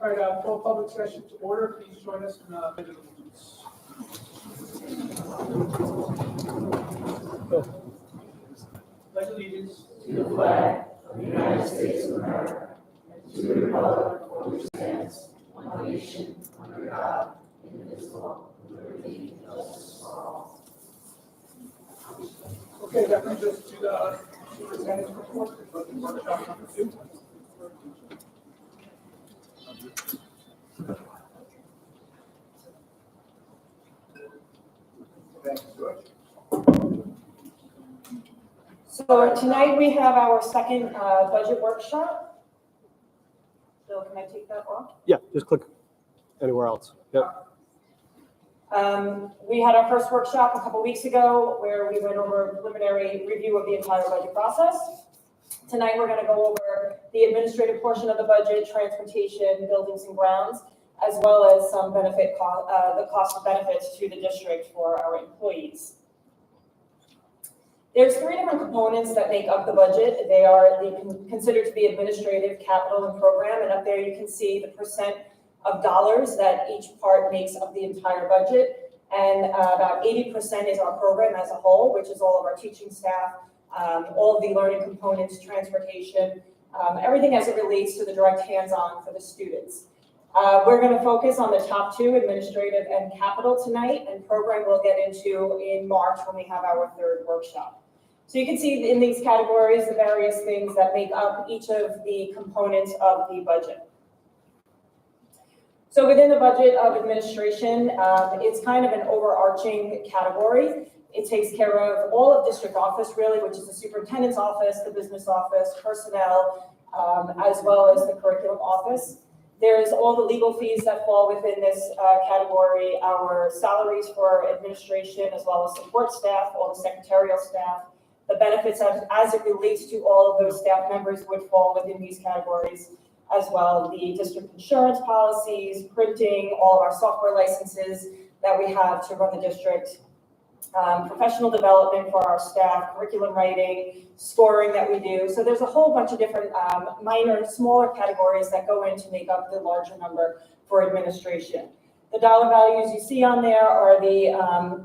All right, call public session to order. Please join us in the pledge of allegiance. Pledge allegiance to the flag of the United States of America and to the republic for which it stands, one nation, under God, indivisible, with liberty and justice for all. Okay, that brings us to the superintendent's report, workshop number 2. Thank you, George. So tonight we have our second budget workshop. Bill, can I take that off? Yeah, just click anywhere else. Yep. We had our first workshop a couple weeks ago where we went over a preliminary review of the entire budget process. Tonight we're going to go over the administrative portion of the budget, transportation, buildings and grounds, as well as some the cost of benefits to the district for our employees. There's 3 different components that make up the budget. They are considered to be administrative, capital, and program. And up there you can see the percent of dollars that each part makes of the entire budget. And about 80% is our program as a whole, which is all of our teaching staff, all of the learning components, transportation, everything as it relates to the direct hands-on for the students. We're going to focus on the top 2, administrative and capital tonight, and program we'll get into in March when we have our 3rd workshop. So you can see in these categories the various things that make up each of the components of the budget. So within the budget of administration, it's kind of an overarching category. It takes care of all of district office, really, which is the superintendent's office, the business office, personnel, as well as the curriculum office. There's all the legal fees that fall within this category, our salaries for administration, as well as support staff, all the secretarial staff. The benefits as it relates to all of those staff members would fall within these categories, as well the district insurance policies, printing, all of our software licenses that we have to run the district, professional development for our staff, curriculum writing, scoring that we do. So there's a whole bunch of different minor, smaller categories that go in to make up the larger number for administration. The dollar values you see on there are the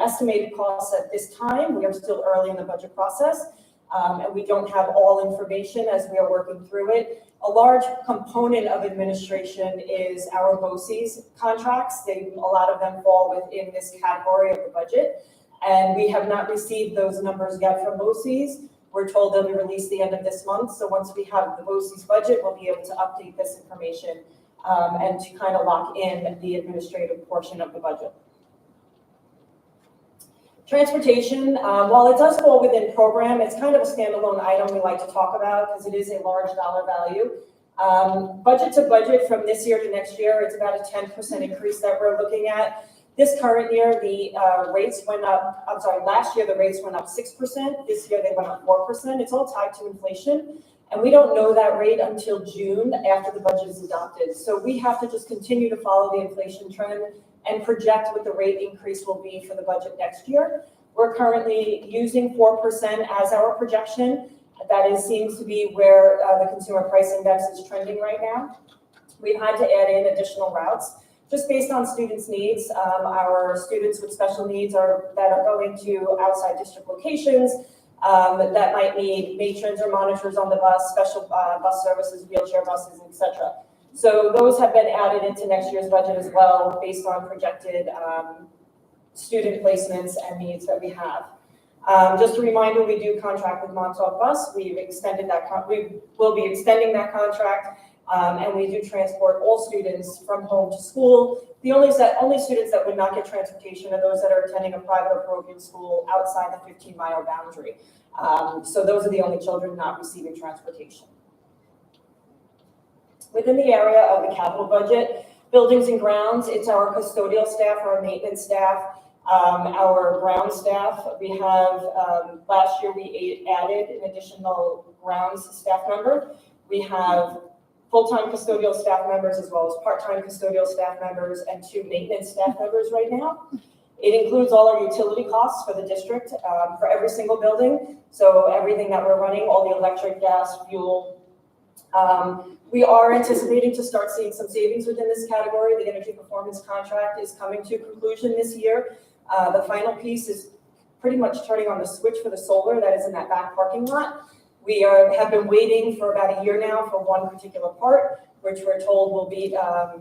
estimated costs at this time. We are still early in the budget process, and we don't have all information as we are working through it. A large component of administration is our BOCES contracts. A lot of them fall within this category of the budget, and we have not received those numbers yet from BOCES. We're told they'll be released the end of this month, so once we have the BOCES budget, we'll be able to update this information and to kind of lock in the administrative portion of the budget. Transportation, while it does fall within program, it's kind of a standalone item we like to talk about because it is a large dollar value. Budget to budget from this year to next year, it's about a 10% increase that we're looking at. This current year, the rates went up, last year the rates went up 6%. This year they went up 4%. It's all tied to inflation. And we don't know that rate until June after the budget is adopted. So we have to just continue to follow the inflation trend and project what the rate increase will be for the budget next year. We're currently using 4% as our projection. That seems to be where the consumer price index is trending right now. We've had to add in additional routes just based on students' needs. Our students with special needs that are going to outside district locations that might need matrons or monitors on the bus, special bus services, wheelchair buses, etc. So those have been added into next year's budget as well, based on projected student placements and needs that we have. Just a reminder, we do contract with Montauk Bus. We've extended that. We will be extending that contract, and we do transport all students from home to school. The only students that would not get transportation are those that are attending a private or parochial school outside the 15-mile boundary. So those are the only children not receiving transportation. Within the area of the capital budget, buildings and grounds, it's our custodial staff, our maintenance staff, our ground staff. We have, last year we added an additional grounds staff member. We have full-time custodial staff members as well as part-time custodial staff members and 2 maintenance staff members right now. It includes all our utility costs for the district for every single building. So everything that we're running, all the electric, gas, fuel. We are anticipating to start seeing some savings within this category. The energy performance contract is coming to conclusion this year. The final piece is pretty much turning on the switch for the solar that is in that back parking lot. We have been waiting for about a year now for one particular part, which we're told will be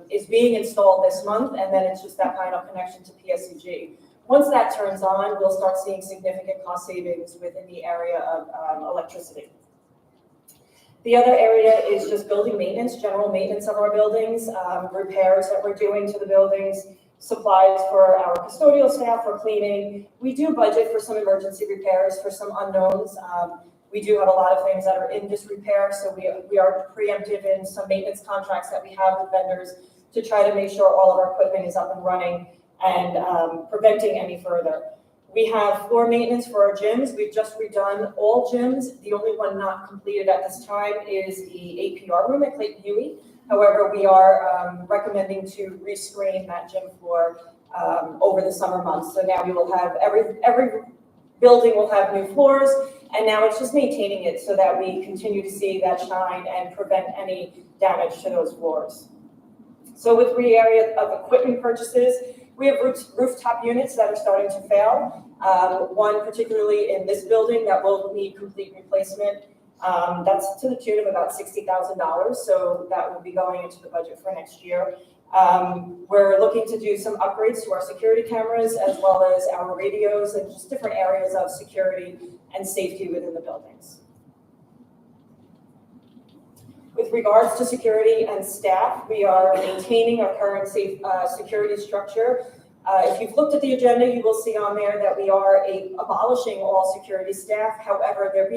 is being installed this month, and then it's just that final connection to PSEG. Once that turns on, we'll start seeing significant cost savings within the area of electricity. The other area is just building maintenance, general maintenance of our buildings, repairs that we're doing to the buildings, supplies for our custodial staff for cleaning. We do budget for some emergency repairs for some unknowns. We do have a lot of things that are in disrepair, so we are preemptive in some maintenance contracts that we have with vendors to try to make sure all of our equipment is up and running and preventing any further. We have floor maintenance for our gyms. We've just redone all gyms. The only one not completed at this time is the APR room at Clayton Huey. However, we are recommending to rescreen that gym floor over the summer months. So now we will have every building will have new floors, and now it's just maintaining it so that we continue to see that shine and prevent any damage to those floors. So with the area of equipment purchases, we have rooftop units that are starting to fail. One particularly in this building that will need complete replacement. That's to the tune of about $60,000, so that will be going into the budget for next year. We're looking to do some upgrades to our security cameras as well as our radios and just different areas of security and safety within the buildings. With regards to security and staff, we are maintaining our current safe security structure. If you've looked at the agenda, you will see on there that we are abolishing all security staff. However, they're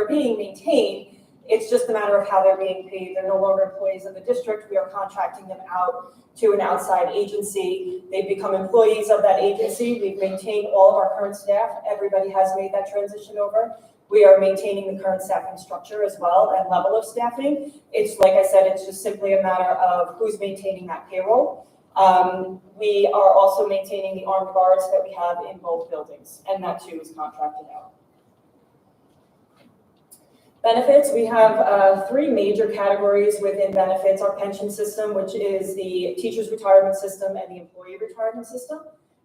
being maintained. It's just a matter of how they're being paid. They're no longer employees of the district. We are contracting them out to an outside agency. They've become employees of that agency. We've maintained all of our current staff. Everybody has made that transition over. We are maintaining the current staffing structure as well and level of staffing. It's like I said, it's just simply a matter of who's maintaining that payroll. We are also maintaining the armed guards that we have in both buildings, and that too is contracted out. Benefits, we have three major categories within benefits. Our pension system, which is the teacher's retirement system and the employee retirement system.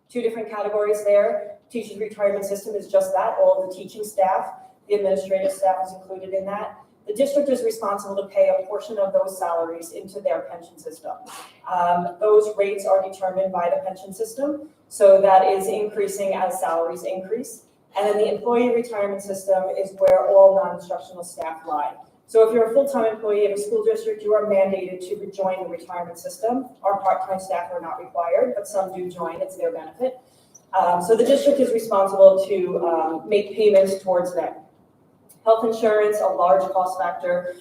Two different categories there. Teacher's retirement system is just that, all of the teaching staff. The administrative staff is included in that. The district is responsible to pay a portion of those salaries into their pension system. Those rates are determined by the pension system, so that is increasing as salaries increase. And then the employee retirement system is where all non-instructional staff lie. So if you're a full-time employee of a school district, you are mandated to join the retirement system. Our part-time staff are not required, but some do join, it's their benefit. So the district is responsible to make payments towards them. Health insurance, a large cost factor.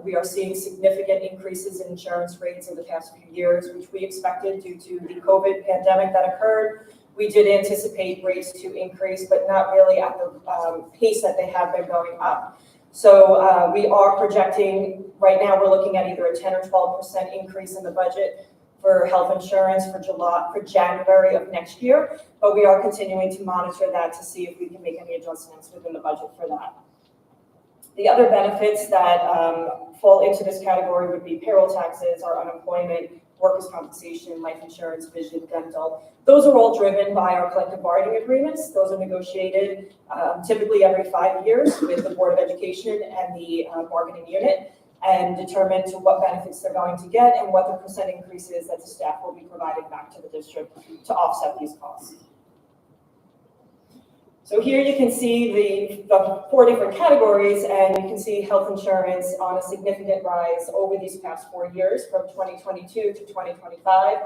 We are seeing significant increases in insurance rates in the past few years, which we expected due to the COVID pandemic that occurred. We did anticipate rates to increase, but not really at the pace that they have been going up. So we are projecting, right now we're looking at either a 10 or 12% increase in the budget for health insurance for January of next year, but we are continuing to monitor that to see if we can make any adjustments within the budget for that. The other benefits that fall into this category would be payroll taxes, our unemployment, workers' compensation, life insurance, vision, dental. Those are all driven by our collective bargaining agreements. Those are negotiated typically every 5 years with the Board of Education and the bargaining unit, and determine to what benefits they're going to get and what the percent increase is that the staff will be provided back to the district to offset these costs. So here you can see the 4 different categories, and you can see health insurance on a significant rise over these past 4 years from 2022 to 2025.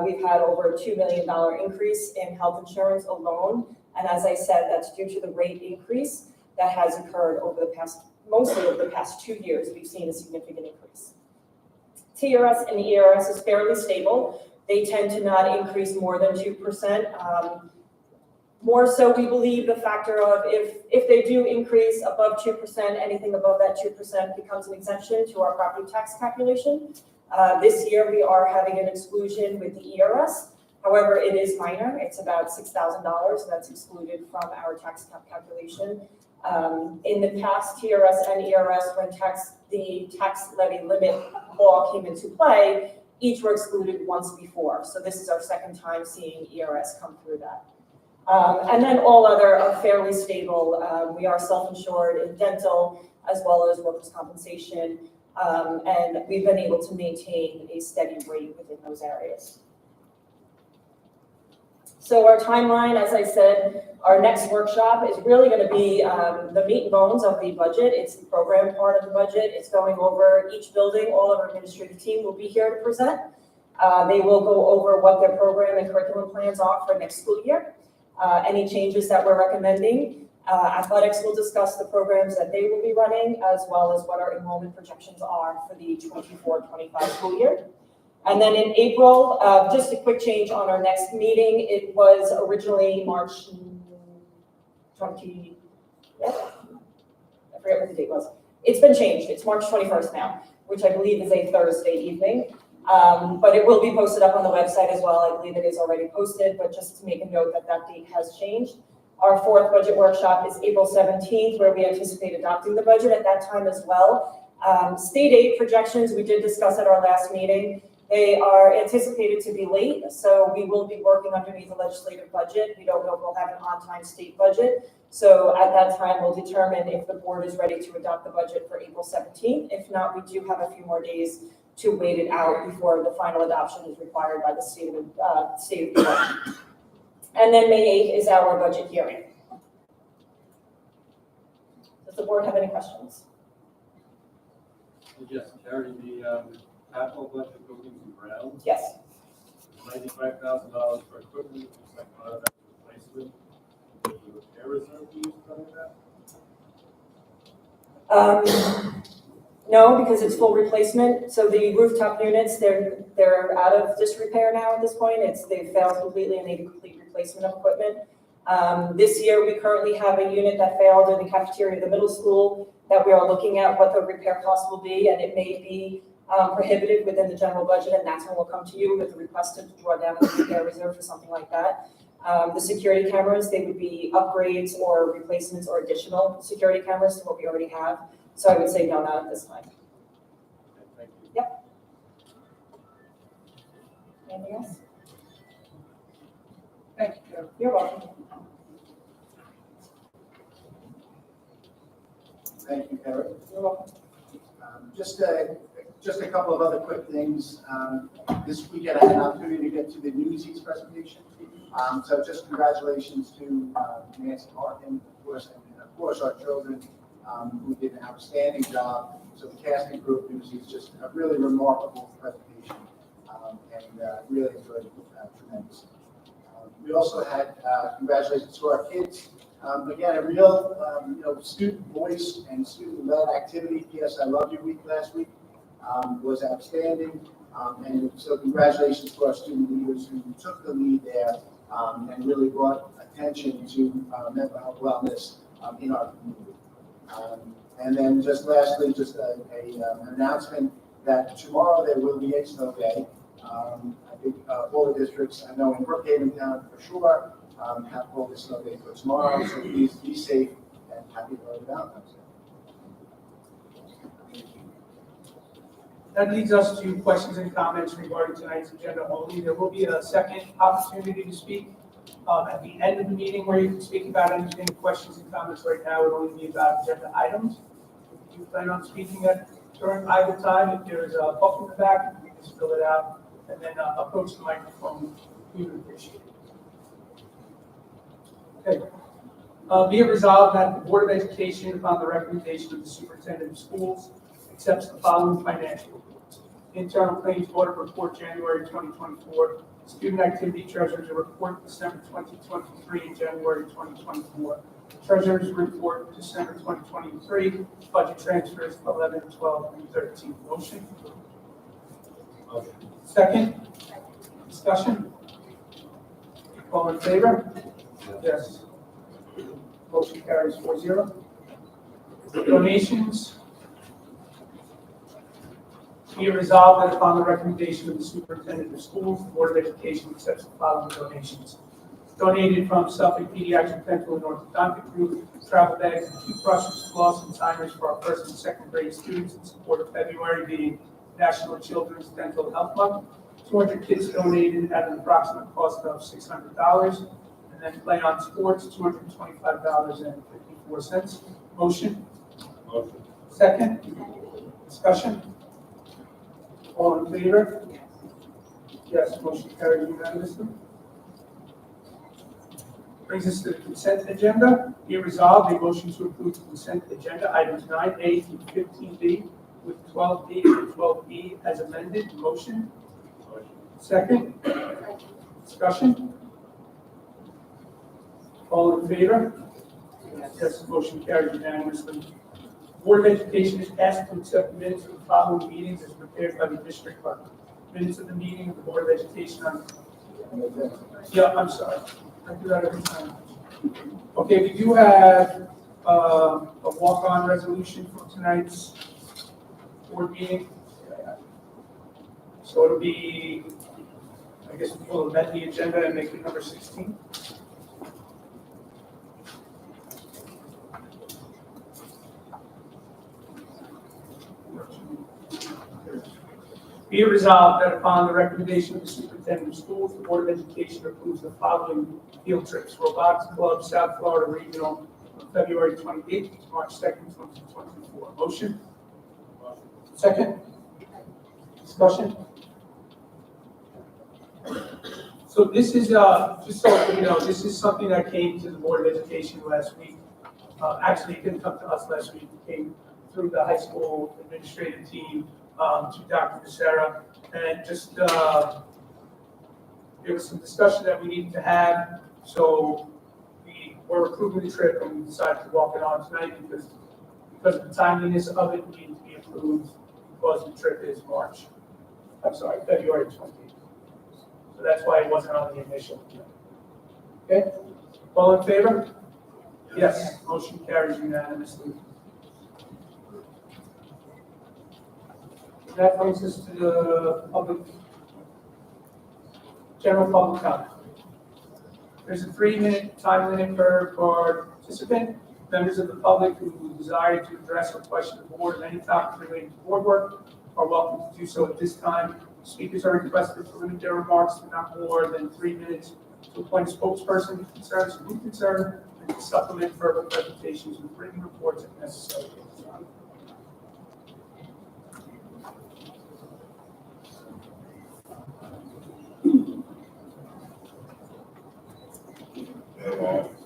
We've had over a $2 million increase in health insurance alone. And as I said, that's due to the rate increase that has occurred over mostly over the past 2 years. We've seen a significant increase. TRS and ERS is fairly stable. They tend to not increase more than 2%. More so, we believe the factor of if they do increase above 2%, anything above that 2% becomes an exemption to our property tax calculation. This year, we are having an exclusion with the ERS. However, it is minor. It's about $6,000 that's excluded from our tax calculation. In the past, TRS and ERS, when the tax levy limit law came into play, each were excluded once before. So this is our second time seeing ERS come through that. And then all other are fairly stable. We are self-insured in dental as well as workers' compensation, and we've been able to maintain a steady rate within those areas. So our timeline, as I said, our next workshop is really going to be the meat and bones of the budget. It's the program part of the budget. It's going over each building. All of our administrative team will be here to present. They will go over what their program and curriculum plans are for next school year. Any changes that we're recommending. Athletics will discuss the programs that they will be running, as well as what our enrollment projections are for the 24-25 school year. And then in April, just a quick change on our next meeting. It was originally March 20, yeah, I forget what the date was. It's been changed. It's March 21st now, which I believe is a Thursday evening. But it will be posted up on the website as well. I believe it is already posted, but just to make a note that that date has changed. Our fourth budget workshop is April 17th, where we anticipate adopting the budget at that time as well. State aid projections, we did discuss at our last meeting. They are anticipated to be late, so we will be working underneath the legislative budget. We don't know if we'll have an on-time state budget. So at that time, we'll determine if the board is ready to adopt the budget for April 17th. If not, we do have a few more days to wait it out before the final adoption is required by the state of New York. And then May 8th is our budget hearing. Does the board have any questions? Yes, Terry, the capital budget goes into grounds. Yes. $95,000 for equipment, it's like part of that replacement. The repair reserve used for that? No, because it's full replacement. So the rooftop units, they're out of disrepair now at this point. They've failed completely and need a complete replacement of equipment. This year, we currently have a unit that failed in the cafeteria of the middle school that we are looking at what the repair cost will be, and it may be prohibited within the general budget, and that's when we'll come to you with a request to draw down the repair reserve for something like that. The security cameras, they would be upgrades or replacements or additional security cameras to what we already have. So I would say no, not at this time. Okay, thank you. Yep. Anything else? Thank you, Joe. You're welcome. Thank you, Terry. You're welcome. Just a couple of other quick things. This weekend I had an opportunity to get to the Newsies presentation. So just congratulations to Nancy Harkin, of course our children who did an outstanding job. So the casting group Newsies, just a really remarkable presentation and really enjoyed it tremendously. We also had congratulations to our kids. Again, a real student voice and student-led activity. Yes, I Love You Week last week was outstanding. And so congratulations to our student leaders who took the lead there and really brought attention to mental health wellness in our community. And then just lastly, just an announcement that tomorrow there will be a snow day. I think all the districts, I know in Brookhaven Town for sure, have all the snow day for tomorrow. So please be safe and happy early Valentine's Day. That leads us to questions and comments regarding tonight's agenda only. There will be a second opportunity to speak at the end of the meeting where you can speak about anything. Questions and comments right now would only be about agenda items. If you plan on speaking during either time, if there is a book in the back, you can just fill it out and then approach the microphone. We would appreciate it. Okay. Be it resolved that the Board of Education, upon the recommendation of the Superintendent of Schools, accepts the following financial reports. Internal Claims Audit Report, January 2024. Student Activity Treasurer's Report, December 2023 and January 2024. Treasurer's Report, December 2023. Budget Transfers, 11, 12, and 13. Motion? Motion. Second? Discussion? All in favor? Yes. Motion carries 4-0. Donations. Be it resolved that upon the recommendation of the Superintendent of Schools, the Board of Education accepts the following donations. donated from Suffolk Pediatric Dental and Orthodontic Group, travel bags, toothbrushes, floss, and timers for our first and second grade students in support of February being National Children's Dental Health Month. 200 kits donated at an approximate cost of $600. And then Play on Sports, $225.54. Motion? Motion. Second? Discussion? All in favor? Yes, motion carries unanimously. Brings us to the consent agenda. Be resolved, a motion to approve the consent agenda, items 9A through 15B, with 12B and 12E as amended. Motion? Motion. Second? Discussion? All in favor? Yes, motion carries unanimously. Board of Education is asked to accept minutes of the following meetings as prepared by the district clerk. Minutes of the meeting of the Board of Education on, yeah, I'm sorry. I do that every time. Okay, we do have a walk-on resolution for tonight's board meeting. So it'll be, I guess we'll amend the agenda and make it number 16. Be it resolved that upon the recommendation of the superintendent of schools, the Board of Education approves the following field trips: Robotics Club, South Florida Regional, on February 28th to March 2nd, 2024. Motion? Second? Discussion? So this is, just so you know, this is something that came to the Board of Education last week. Actually, it didn't come to us last week. It came through the high school administrative team to Dr. Becerra, and just there was some discussion that we needed to have. So we were approving the trip, and we decided to walk it on tonight because of the timeliness of it, needed to be approved because the trip is February 28th. So that's why it wasn't on the initial. Okay, all in favor? Yes. Motion carries unanimously. That brings us to the general public comment. There's a 3-minute time limit per participant. Members of the public who desire to address or question the board of any topic related to board work are welcome to do so at this time. Speakers are requested to limit their remarks to not more than 3 minutes, to appoint a spokesperson who concerns who concerned, and to supplement further presentations with written reports if necessary.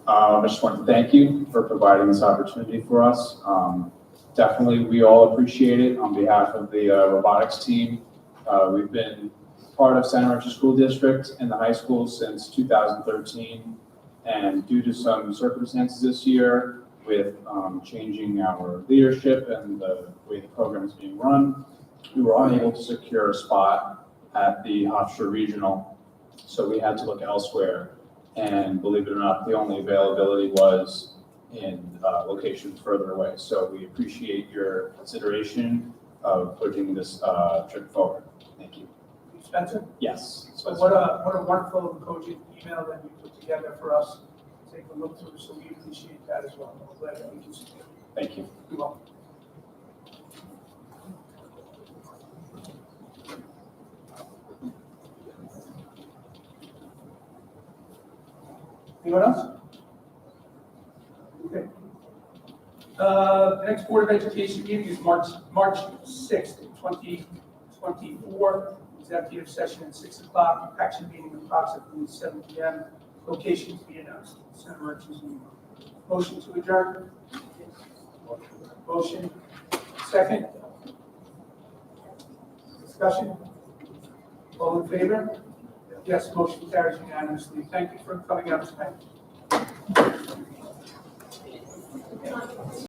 I just want to thank you for providing this opportunity for us. Definitely, we all appreciate it on behalf of the robotics team. We've been part of Santa Rosa School District in the high school since 2013, and due to some circumstances this year with changing our leadership and the way the program is being run, we were unable to secure a spot at the Hofstra Regional, so we had to look elsewhere. And believe it or not, the only availability was in locations further away. So we appreciate your consideration of pushing this trip forward. Thank you. Spencer? Yes. So what a wonderful and cogent email that you put together for us to take a look through, so we appreciate that as well. We're glad that we can support you. Thank you. You're welcome. Anyone else? Okay. The next Board of Education meeting is March 6th, 2024. Executive session at 6 o'clock. Action meeting approximately 7 p.m. Location to be announced. Center Merchants New York. Motion to adjourn. Motion. Second. Discussion. All in favor? Yes, motion carries unanimously. Thank you for coming out tonight.